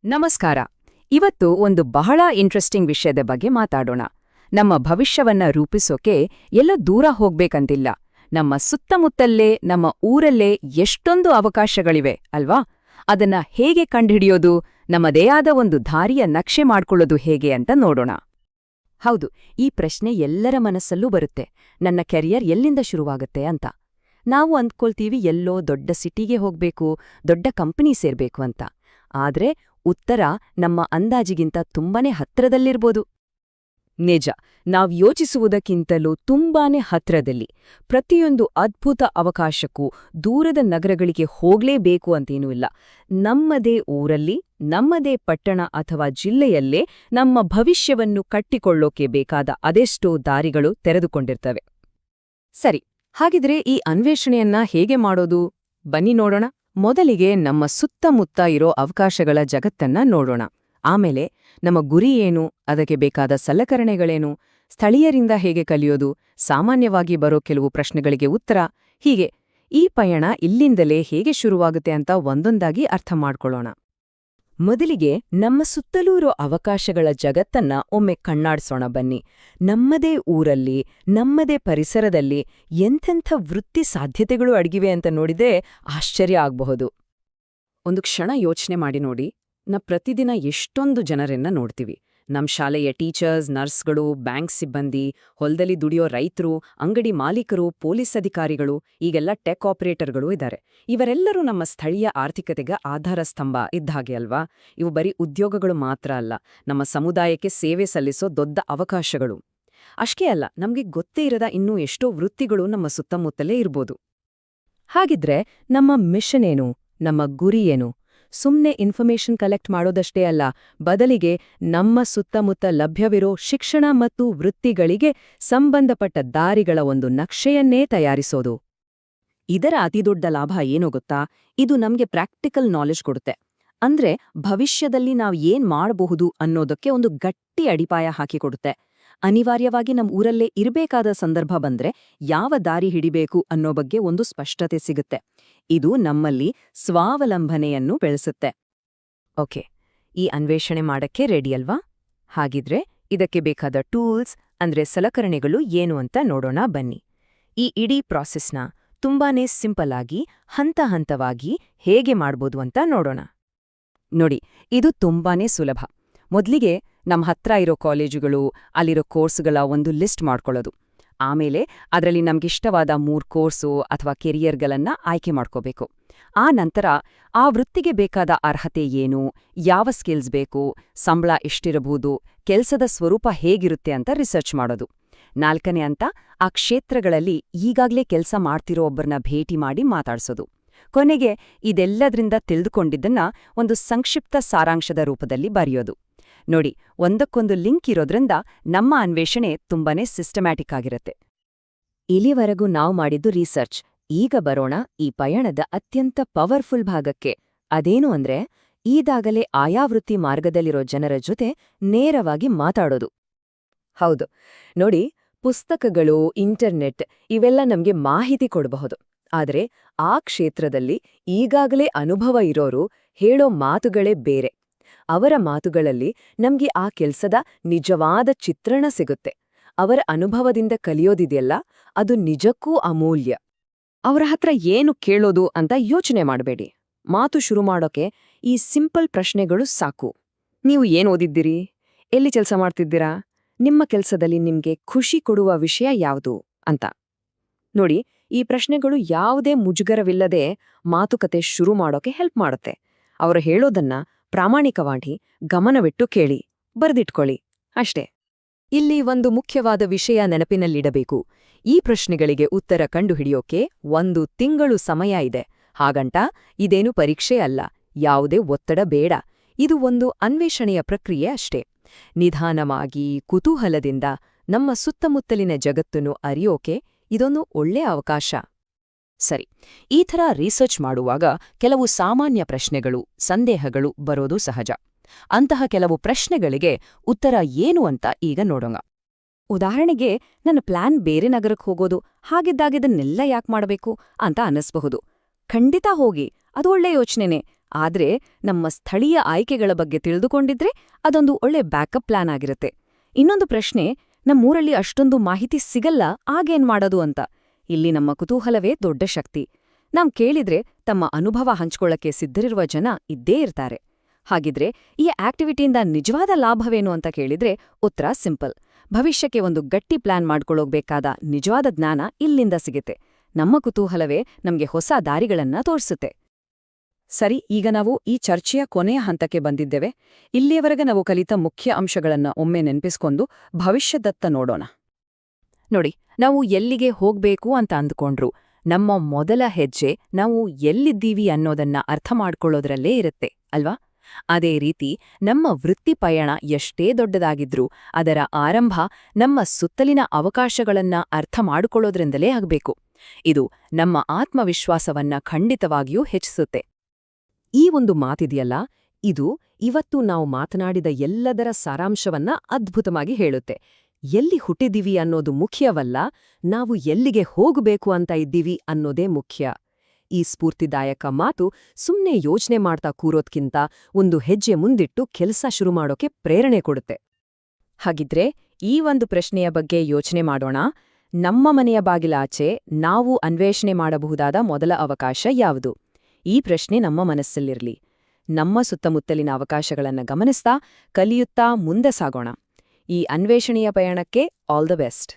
ನಮಸ್ಕಾರ. ಇವತ್ತು ಒಂದು ಬಹಳ ಇಂಟ್ರೆಸ್ಟಿಂಗ್ ವಿಷಯದ ಬಗ್ಗೆ ಮಾತಾಡೋಣ. ನಮ್ಮ ಭವಿಷ್ಯವನ್ನ ರೂಪಿಸೋಕೆ ಎಲ್ಲೋ ದೂರ ಹೋಗ್ಬೇಕಂತಿಲ್ಲ. ನಮ್ಮ ಸುತ್ತಮುತ್ತಲ್ಲೇ, ನಮ್ಮ ಊರಲ್ಲೇ ಎಷ್ಟೊಂದು ಅವಕಾಶಗಳಿವೆ ಅಲ್ವಾ? ಅದನ್ನ ಹೇಗೆ ಕಂಡುಹಿಡಿಯೋದು, ನಮ್ಮದೇ ಆದ ಒಂದು ದಾರಿಯ ನಕ್ಷೆ ಮಾಡ್ಕೊಳ್ಳೋದು ಹೇಗೆ ಅಂತ ನೋಡೋಣ. ಹೌದು, ಈ ಪ್ರಶ್ನೆ ಎಲ್ಲರ ಮನಸ್ಸಲ್ಲೂ ಬರುತ್ತೆ. ನನ್ನ ಕೆರಿಯರ್ ಎಲ್ಲಿಂದ ಶುರುವಾಗುತ್ತೆ ಅಂತ. ನಾವು ಅಂದ್ಕೊಳ್ತೀವಿ ಎಲ್ಲೋ ದೊಡ್ಡ ಸಿಟಿಗೆ ಹೋಗ್ಬೇಕು, ದೊಡ್ಡ ಕಂಪನಿ ಸೇರ್ಬೇಕು ಅಂತ. ಆದ್ರೆ ಉತ್ತರ ನಮ್ಮ ಅಂದಾಜಿಗಿಂತ ತುಂಬಾನೇ ಹತ್ರದಲ್ಲಿರ್ಬೋದು. ನಿಜ, ನಾವ್ ಯೋಚಿಸುವುದಕ್ಕಿಂತಲೂ ತುಂಬಾನೇ ಹತ್ರದಲ್ಲಿ. ಪ್ರತಿಯೊಂದು ಅದ್ಭುತ ಅವಕಾಶಕ್ಕೂ ದೂರದ ನಗರಗಳಿಗೆ ಹೋಗ್ಲೇಬೇಕು ಅಂತೇನೂ ಇಲ್ಲ. ನಮ್ಮದೇ ಊರಲ್ಲಿ, ನಮ್ಮದೇ ಪಟ್ಟಣ ಅಥವಾ ಜಿಲ್ಲೆಯಲ್ಲೇ ನಮ್ಮ ಭವಿಷ್ಯವನ್ನು ಕಟ್ಟಿಕೊಳ್ಳೋಕೆ ಬೇಕಾದ ಅದೆಷ್ಟೋ ದಾರಿಗಳು ತೆರೆದುಕೊಂಡಿರ್ತವೆ. ಸರಿ, ಹಾಗಿದ್ರೆ ಈ ಅನ್ವೇಷಣೆಯನ್ನ ಹೇಗೆ ಮಾಡೋದು? ಬನ್ನಿ ನೋಡೋಣ. ಮೊದಲಿಗೆ ನಮ್ಮ ಸುತ್ತಮುತ್ತ ಇರೋ ಅವಕಾಶಗಳ ಜಗತ್ತನ್ನ ನೋಡೋಣ. ಆಮೇಲೆ ನಮ್ಮ ಗುರಿ ಏನು, ಅದಕ್ಕೆ ಬೇಕಾದ ಸಲಕರಣೆಗಳೇನು, ಸ್ಥಳೀಯರಿಂದ ಹೇಗೆ ಕಲಿಯೋದು, ಸಾಮಾನ್ಯವಾಗಿ ಬರೋ ಕೆಲವು ಪ್ರಶ್ನೆಗಳಿಗೆ ಉತ್ತರ. ಹೀಗೆ ಈ ಪಯಣ ಇಲ್ಲಿಂದಲೇ ಹೇಗೆ ಶುರುವಾಗುತ್ತೆ ಅಂತ ಒಂದೊಂದಾಗಿ ಅರ್ಥ ಮಾಡ್ಕೊಳ್ಳೋಣ. ಮೊದಲಿಗೆ ನಮ್ಮ ಸುತ್ತಲೂ ಇರೋ ಅವಕಾಶಗಳ ಜಗತ್ತನ್ನ ಒಮ್ಮೆ ಕಣ್ಣಾಡ್ಸೋಣ ಬನ್ನಿ. ನಮ್ಮದೇ ಊರಲ್ಲಿ, ನಮ್ಮದೇ ಪರಿಸರದಲ್ಲಿ ಎಂಥೆಂಥ ವೃತ್ತಿ ಸಾಧ್ಯತೆಗಳು ಅಡಗಿವೆ ಅಂತ ನೋಡಿದ್ರೆ ಆಶ್ಚರ್ಯ ಆಗ್ಬಹುದು. ಒಂದು ಕ್ಷಣ ಯೋಚನೆ ಮಾಡಿ ನೋಡಿ, ಪ್ರತಿದಿನ ಎಷ್ಟೊಂದು ಜನರನ್ನ ನೋಡ್ತೀವಿ. ನಮ್ ಶಾಲೆಯ ಟೀಚರ್ಸ್, ನರ್ಸ್ಗಳು, ಬ್ಯಾಂಕ್ ಸಿಬ್ಬಂದಿ, ಹೊಲದಲ್ಲಿ ದುಡಿಯೋ ರೈತರು, ಅಂಗಡಿ ಮಾಲೀಕರು, ಪೊಲೀಸ್ ಅಧಿಕಾರಿಗಳು, ಈಗೆಲ್ಲ ಟೆಕ್ ಆಪರೇಟರ್ಗಳು ಇದ್ದಾರೆ. ಇವರೆಲ್ಲರೂ ನಮ್ಮ ಸ್ಥಳೀಯ ಆರ್ಥಿಕತೆಗೆ ಆಧಾರ ಸ್ತಂಭ ಇದ್ದಾಗೆ ಅಲ್ವಾ? ಇವು ಬರೀ ಉದ್ಯೋಗಗಳು ಮಾತ್ರ ಅಲ್ಲ, ನಮ್ಮ ಸಮುದಾಯಕ್ಕೆ ಸೇವೆ ಸಲ್ಲಿಸೋ ದೊಡ್ಡ ಅವಕಾಶಗಳು. ಅಷ್ಟೇ ಅಲ್ಲ, ನಮ್ಗೆ ಗೊತ್ತೇ ಇರದ ಇನ್ನೂ ಎಷ್ಟೋ ವೃತ್ತಿಗಳು ನಮ್ಮ ಸುತ್ತಮುತ್ತಲೇ ಇರ್ಬೋದು. ಹಾಗಿದ್ರೆ ನಮ್ಮ ಮಿಷನ್ ಏನು, ನಮ್ಮ ಗುರಿ ಏನು? ಸುಮ್ನೆ ಇನ್ಫಾರ್ಮೇಷನ್ ಕಲೆಕ್ಟ್ ಮಾಡೋದಷ್ಟೇ ಅಲ್ಲ, ಬದಲಿಗೆ ನಮ್ಮ ಸುತ್ತಮುತ್ತ ಲಭ್ಯವಿರೋ ಶಿಕ್ಷಣ ಮತ್ತು ವೃತ್ತಿಗಳಿಗೆ ಸಂಬಂಧಪಟ್ಟ ದಾರಿಗಳ ಒಂದು ನಕ್ಷೆಯನ್ನೇ ತಯಾರಿಸೋದು. ಇದರ ಅತಿದೊಡ್ಡ ಲಾಭ ಏನೋ ಗೊತ್ತಾ? ಇದು ನಮ್ಗೆ ಪ್ರಾಕ್ಟಿಕಲ್ ನಾಲೆಜ್ ಕೊಡುತ್ತೆ. ಅಂದ್ರೆ ಭವಿಷ್ಯದಲ್ಲಿ ನಾವ್ ಏನ್ ಮಾಡಬಹುದು ಅನ್ನೋದಕ್ಕೆ ಒಂದು ಗಟ್ಟಿ ಅಡಿಪಾಯ ಹಾಕಿಕೊಡುತ್ತೆ. ಅನಿವಾರ್ಯವಾಗಿ ನಮ್ ಊರಲ್ಲೇ ಇರಬೇಕಾದ ಸಂದರ್ಭ ಬಂದ್ರೆ ಯಾವ ದಾರಿ ಹಿಡಿಬೇಕು ಅನ್ನೋ ಬಗ್ಗೆ ಒಂದು ಸ್ಪಷ್ಟತೆ ಸಿಗುತ್ತೆ. ಇದು ನಮ್ಮಲ್ಲಿ ಸ್ವಾವಲಂಬನೆಯನ್ನು ಬೆಳೆಸುತ್ತೆ. ಓಕೆ, ಈ ಅನ್ವೇಷಣೆ ಮಾಡಕ್ಕೆ ರೆಡಿ ಅಲ್ವಾ? ಹಾಗಿದ್ರೆ ಇದಕ್ಕೆ ಬೇಕಾದ ಟೂಲ್ಸ್ ಅಂದ್ರೆ ಸಲಕರಣೆಗಳು ಏನು ಅಂತ ನೋಡೋಣ ಬನ್ನಿ. ಈ ಇಡೀ ಪ್ರಾಸೆಸ್ನ ತುಂಬಾನೇ ಸಿಂಪಲ್ ಆಗಿ, ಹಂತ ಹಂತವಾಗಿ ಹೇಗೆ ಮಾಡ್ಬೋದು ಅಂತ ನೋಡೋಣ. ನೋಡಿ, ಇದು ತುಂಬಾನೇ ಸುಲಭ. ಮೊದ್ಲಿಗೆ ನಮ್ಮ ಹತ್ರ ಇರೋ ಕಾಲೇಜುಗಳು, ಅಲ್ಲಿರೋ ಕೋರ್ಸ್ಗಳ ಒಂದು ಲಿಸ್ಟ್ ಮಾಡ್ಕೊಳ್ಳೋದು. ಆಮೇಲೆ ಅದರಲ್ಲಿ ನಮ್ಗಿಷ್ಟವಾದ 3 ಕೋರ್ಸು ಅಥವಾ ಕೆರಿಯರ್ಗಳನ್ನ ಆಯ್ಕೆ ಮಾಡ್ಕೋಬೇಕು. ಆ ನಂತರ ಆ ವೃತ್ತಿಗೆ ಬೇಕಾದ ಅರ್ಹತೆ ಏನು, ಯಾವ ಸ್ಕಿಲ್ಸ್ ಬೇಕು, ಸಂಬಳ ಎಷ್ಟಿರಬಹುದು, ಕೆಲ್ಸದ ಸ್ವರೂಪ ಹೇಗಿರುತ್ತೆ ಅಂತ ರಿಸರ್ಚ್ ಮಾಡೋದು. 4ನೇ ಹಂತ, ಆ ಕ್ಷೇತ್ರಗಳಲ್ಲಿ ಈಗಾಗ್ಲೇ ಕೆಲಸ ಮಾಡ್ತಿರೋ ಒಬ್ಬರನ್ನ ಭೇಟಿ ಮಾಡಿ ಮಾತಾಡ್ಸೋದು. ಕೊನೆಗೆ ಇದೆಲ್ಲದ್ರಿಂದ ತಿಳಿದುಕೊಂಡಿದ್ದನ್ನ ಒಂದು ಸಂಕ್ಷಿಪ್ತ ಸಾರಾಂಶದ ರೂಪದಲ್ಲಿ ಬರೆಯೋದು. ನೋಡಿ, ಒಂದಕ್ಕೊಂದು ಲಿಂಕ್ ಇರೋದ್ರಿಂದ ನಮ್ಮ ಅನ್ವೇಷಣೆ ತುಂಬಾನೇ ಸಿಸ್ಟಮ್ಯಾಟಿಕ್ ಆಗಿರುತ್ತೆ. ಇಲ್ಲಿವರೆಗೂ ನಾವು ಮಾಡಿದ್ದು ರಿಸರ್ಚ್. ಈಗ ಬರೋಣ ಈ ಪಯಣದ ಅತ್ಯಂತ ಪವರ್ಫುಲ್ ಭಾಗಕ್ಕೆ. ಅದೇನು ಅಂದ್ರೆ, ಈಗಾಗಲೇ ಆಯಾ ವೃತ್ತಿ ಮಾರ್ಗದಲ್ಲಿರೋ ಜನರ ಜೊತೆ ನೇರವಾಗಿ ಮಾತಾಡೋದು. ಹೌದು, ನೋಡಿ, ಪುಸ್ತಕಗಳು, ಇಂಟರ್ನೆಟ್ ಇವೆಲ್ಲ ನಮ್ಗೆ ಮಾಹಿತಿ ಕೊಡಬಹುದು. ಆದ್ರೆ ಆ ಕ್ಷೇತ್ರದಲ್ಲಿ ಈಗಾಗಲೇ ಅನುಭವ ಇರೋರು ಹೇಳೋ ಮಾತುಗಳೇ ಬೇರೆ. ಅವರ ಮಾತುಗಳಲ್ಲಿ ನಮ್ಗೆ ಆ ಕೆಲ್ಸದ ನಿಜವಾದ ಚಿತ್ರಣ ಸಿಗುತ್ತೆ. ಅವರ ಅನುಭವದಿಂದ ಕಲಿಯೋದಿದೆಯಲ್ಲ, ಅದು ನಿಜಕ್ಕೂ ಅಮೂಲ್ಯ. ಅವರ ಹತ್ರ ಏನು ಕೇಳೋದು ಅಂತ ಯೋಚನೆ ಮಾಡಬೇಡಿ. ಮಾತು ಶುರು ಮಾಡೋಕೆ ಈ ಸಿಂಪಲ್ ಪ್ರಶ್ನೆಗಳು ಸಾಕು. ನೀವು ಏನ್ ಓದಿದ್ದೀರಿ? ಎಲ್ಲಿ ಕೆಲಸ ಮಾಡ್ತಿದ್ದೀರಾ? ನಿಮ್ಮ ಕೆಲಸದಲ್ಲಿ ನಿಮ್ಗೆ ಖುಷಿ ಕೊಡುವ ವಿಷಯ ಯಾವುದು ಅಂತ. ನೋಡಿ, ಈ ಪ್ರಶ್ನೆಗಳು ಯಾವುದೇ ಮುಜುಗರವಿಲ್ಲದೆ ಮಾತುಕತೆ ಶುರು ಮಾಡೋಕೆ ಹೆಲ್ಪ್ ಮಾಡುತ್ತೆ. ಅವರು ಹೇಳೋದನ್ನ ಪ್ರಾಮಾಣಿಕವಾಗಿ ಗಮನವಿಟ್ಟು ಕೇಳಿ, ಬರೆದಿಟ್ಕೊಳ್ಳಿ ಅಷ್ಟೇ. ಇಲ್ಲಿ ಒಂದು ಮುಖ್ಯವಾದ ವಿಷಯ ನೆನಪಿನಲ್ಲಿಡಬೇಕು. ಈ ಪ್ರಶ್ನೆಗಳಿಗೆ ಉತ್ತರ ಕಂಡುಹಿಡಿಯೋಕೆ 1 ತಿಂಗಳು ಸಮಯ ಇದೆ. ಹಾಗಂಟ ಇದೇನು ಪರೀಕ್ಷೆ ಅಲ್ಲ, ಯಾವುದೇ ಒತ್ತಡ ಬೇಡ. ಇದು ಒಂದು ಅನ್ವೇಷಣೆಯ ಪ್ರಕ್ರಿಯೆ ಅಷ್ಟೇ. ನಿಧಾನವಾಗಿ, ಕುತೂಹಲದಿಂದ ನಮ್ಮ ಸುತ್ತಮುತ್ತಲಿನ ಜಗತ್ತನ್ನು ಅರಿಯೋಕೆ ಇದೊಂದು ಒಳ್ಳೆ ಅವಕಾಶ. ಸರಿ, ಈ ಥರ ರಿಸರ್ಚ್ ಮಾಡುವಾಗ ಕೆಲವು ಸಾಮಾನ್ಯ ಪ್ರಶ್ನೆಗಳು, ಸಂದೇಹಗಳು ಬರೋದು ಸಹಜ. ಅಂತಹ ಕೆಲವು ಪ್ರಶ್ನೆಗಳಿಗೆ ಉತ್ತರ ಏನು ಅಂತ ಈಗ ನೋಡೋಣ. ಉದಾಹರಣೆಗೆ, ನನ್ನ ಪ್ಲಾನ್ ಬೇರೆ ನಗರಕ್ಕೆ ಹೋಗೋದು, ಹಾಗಿದ್ದಾಗಿದ್ದನ್ನೆಲ್ಲ ಯಾಕೆ ಮಾಡಬೇಕು ಅಂತ ಅನ್ನಿಸ್ಬಹುದು. ಖಂಡಿತ ಹೋಗಿ, ಅದು ಒಳ್ಳೆ ಯೋಚನೆನೇ. ಆದ್ರೆ ನಮ್ಮ ಸ್ಥಳೀಯ ಆಯ್ಕೆಗಳ ಬಗ್ಗೆ ತಿಳಿದುಕೊಂಡಿದ್ರೆ ಅದೊಂದು ಒಳ್ಳೆ ಬ್ಯಾಕಪ್ ಪ್ಲಾನ್ ಆಗಿರುತ್ತೆ. ಇನ್ನೊಂದು ಪ್ರಶ್ನೆ, ನಮ್ಮೂರಲ್ಲಿ ಅಷ್ಟೊಂದು ಮಾಹಿತಿ ಸಿಗಲ್ಲ, ಆಗೇನ್ ಮಾಡೋದು ಅಂತ. ಇಲ್ಲಿ ನಮ್ಮ ಕುತೂಹಲವೇ ದೊಡ್ಡ ಶಕ್ತಿ. ನಾವ್ ಕೇಳಿದ್ರೆ ತಮ್ಮ ಅನುಭವ ಹಂಚ್ಕೊಳ್ಳಕ್ಕೆ ಸಿದ್ಧರಿರುವ ಜನ ಇದ್ದೇ ಇರ್ತಾರೆ. ಹಾಗಿದ್ರೆ ಈ ಆಕ್ಟಿವಿಟಿಯಿಂದ ನಿಜವಾದ ಲಾಭವೇನು ಅಂತ ಕೇಳಿದ್ರೆ ಉತ್ತರ ಸಿಂಪಲ್. ಭವಿಷ್ಯಕ್ಕೆ ಒಂದು ಗಟ್ಟಿ ಪ್ಲಾನ್ ಮಾಡ್ಕೊಳ್ಳೋಗ್ಬೇಕಾದ ನಿಜವಾದ ಜ್ಞಾನ ಇಲ್ಲಿಂದ ಸಿಗುತ್ತೆ. ನಮ್ಮ ಕುತೂಹಲವೇ ನಮ್ಗೆ ಹೊಸ ದಾರಿಗಳನ್ನ ತೋರಿಸುತ್ತೆ. ಸರಿ, ಈಗ ನಾವು ಈ ಚರ್ಚೆಯ ಕೊನೆಯ ಹಂತಕ್ಕೆ ಬಂದಿದ್ದೇವೆ. ಇಲ್ಲಿಯವರೆಗೆ ನಾವು ಕಲಿತ ಮುಖ್ಯ ಅಂಶಗಳನ್ನ ಒಮ್ಮೆ ನೆನಪಿಸ್ಕೊಂಡು ಭವಿಷ್ಯದತ್ತ ನೋಡೋಣ. ನೋಡಿ, ನಾವು ಎಲ್ಲಿಗೆ ಹೋಗ್ಬೇಕು ಅಂತ ಅಂದ್ಕೊಂಡ್ರು ನಮ್ಮ ಮೊದಲ ಹೆಜ್ಜೆ ನಾವು ಎಲ್ಲಿದ್ದೀವಿ ಅನ್ನೋದನ್ನ ಅರ್ಥ ಮಾಡ್ಕೊಳ್ಳೋದ್ರಲ್ಲೇ ಇರುತ್ತೆ ಅಲ್ವಾ? ಅದೇ ರೀತಿ ನಮ್ಮ ವೃತ್ತಿ ಪಯಣ ಎಷ್ಟೇ ದೊಡ್ಡದಾಗಿದ್ರೂ ಅದರ ಆರಂಭ ನಮ್ಮ ಸುತ್ತಲಿನ ಅವಕಾಶಗಳನ್ನ ಅರ್ಥ ಮಾಡಿಕೊಳ್ಳೋದ್ರಿಂದಲೇ ಆಗಬೇಕು. ಇದು ನಮ್ಮ ಆತ್ಮವಿಶ್ವಾಸವನ್ನ ಖಂಡಿತವಾಗಿಯೂ ಹೆಚ್ಚಿಸುತ್ತೆ. ಈ ಒಂದು ಮಾತಿದೆಯಲ್ಲ, ಇದು ಇವತ್ತು ನಾವು ಮಾತನಾಡಿದ ಎಲ್ಲದರ ಸಾರಾಂಶವನ್ನ ಅದ್ಭುತವಾಗಿ ಹೇಳುತ್ತೆ. ಎಲ್ಲಿ ಹುಟ್ಟಿದೀವಿ ಅನ್ನೋದು ಮುಖ್ಯವಲ್ಲ, ನಾವು ಎಲ್ಲಿಗೆ ಹೋಗಬೇಕು ಅಂತ ಇದ್ದೀವಿ ಅನ್ನೋದೇ ಮುಖ್ಯ. ಈ ಸ್ಫೂರ್ತಿದಾಯಕ ಮಾತು ಸುಮ್ನೆ ಯೋಚನೆ ಮಾಡ್ತಾ ಕೂರೋದ್ಕಿಂತ ಒಂದು ಹೆಜ್ಜೆ ಮುಂದಿಟ್ಟು ಕೆಲಸ ಶುರು ಮಾಡೋಕೆ ಪ್ರೇರಣೆ ಕೊಡುತ್ತೆ. ಹಾಗಿದ್ರೆ ಈ ಒಂದು ಪ್ರಶ್ನೆಯ ಬಗ್ಗೆ ಯೋಚನೆ ಮಾಡೋಣ. ನಮ್ಮ ಮನೆಯ ಬಾಗಿಲಾಚೆ ನಾವು ಅನ್ವೇಷಣೆ ಮಾಡಬಹುದಾದ ಮೊದಲ ಅವಕಾಶ ಯಾವುದು? ಈ ಪ್ರಶ್ನೆ ನಮ್ಮ ಮನಸ್ಸಲ್ಲಿರಲಿ. ನಮ್ಮ ಸುತ್ತಮುತ್ತಲಿನ ಅವಕಾಶಗಳನ್ನು ಗಮನಿಸ್ತಾ ಕಲಿಯುತ್ತಾ ಮುಂದೆ ಸಾಗೋಣ. ಈ ಅನ್ವೇಷಣೆಯ ಪಯಣಕ್ಕೆ ಆಲ್ ದ ಬೆಸ್ಟ್.